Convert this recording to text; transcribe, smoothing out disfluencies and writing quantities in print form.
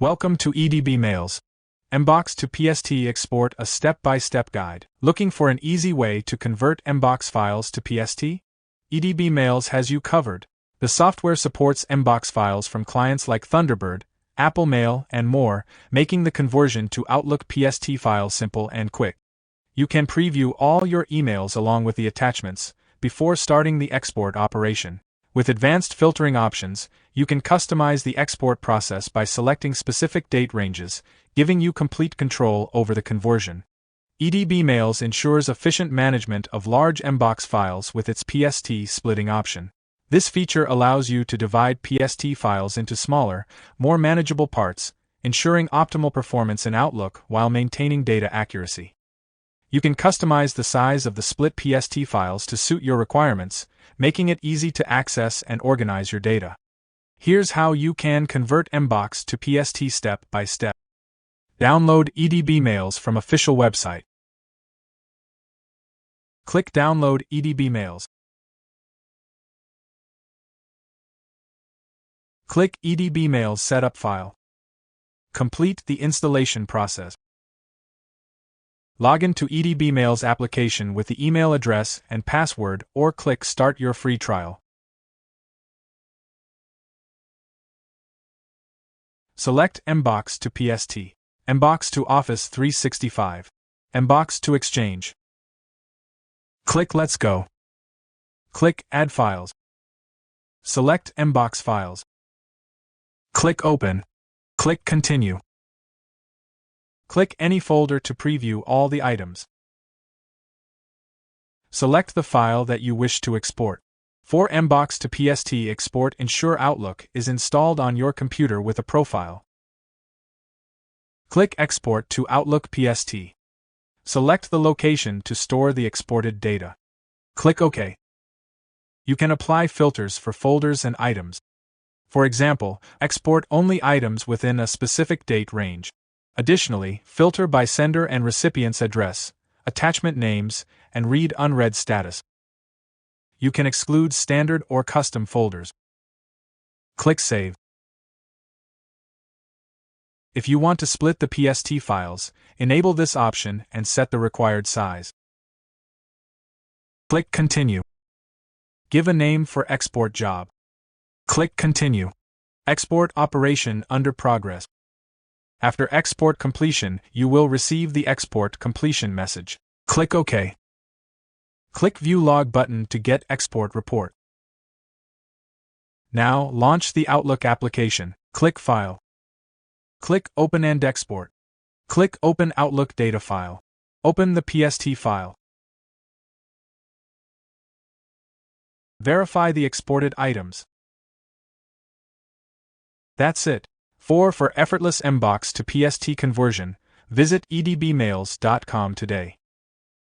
Welcome to EdbMails, MBOX to PST Export, a step-by-step guide. Looking for an easy way to convert MBOX files to PST? EdbMails has you covered. The software supports MBOX files from clients like Thunderbird, Apple Mail, and more, making the conversion to Outlook PST files simple and quick. You can preview all your emails along with the attachments before starting the export operation. With advanced filtering options, you can customize the export process by selecting specific date ranges, giving you complete control over the conversion. EdbMails ensures efficient management of large MBOX files with its PST splitting option. This feature allows you to divide PST files into smaller, more manageable parts, ensuring optimal performance in Outlook while maintaining data accuracy. You can customize the size of the split PST files to suit your requirements, making it easy to access and organize your data. Here's how you can convert MBOX to PST step by step. Download EdbMails from official website. Click Download EdbMails. Click EdbMails Setup File. Complete the installation process. Log in to EdbMails application with the email address and password or click Start your free trial. Select MBOX to PST, MBOX to Office 365, MBOX to Exchange. Click Let's Go. Click Add Files. Select MBOX Files. Click Open. Click Continue. Click any folder to preview all the items. Select the file that you wish to export. For MBOX to PST export, ensure Outlook is installed on your computer with a profile. Click Export to Outlook PST. Select the location to store the exported data. Click OK. You can apply filters for folders and items. For example, export only items within a specific date range. Additionally, filter by sender and recipient's address, attachment names, and read unread status. You can exclude standard or custom folders. Click Save. If you want to split the PST files, enable this option and set the required size. Click Continue. Give a name for export job. Click Continue. Export operation under progress. After export completion, you will receive the export completion message. Click OK. Click View Log button to get export report. Now, launch the Outlook application. Click File. Click Open and Export. Click Open Outlook Data File. Open the PST file. Verify the exported items. That's it. For effortless MBOX to PST conversion, visit edbmails.com today.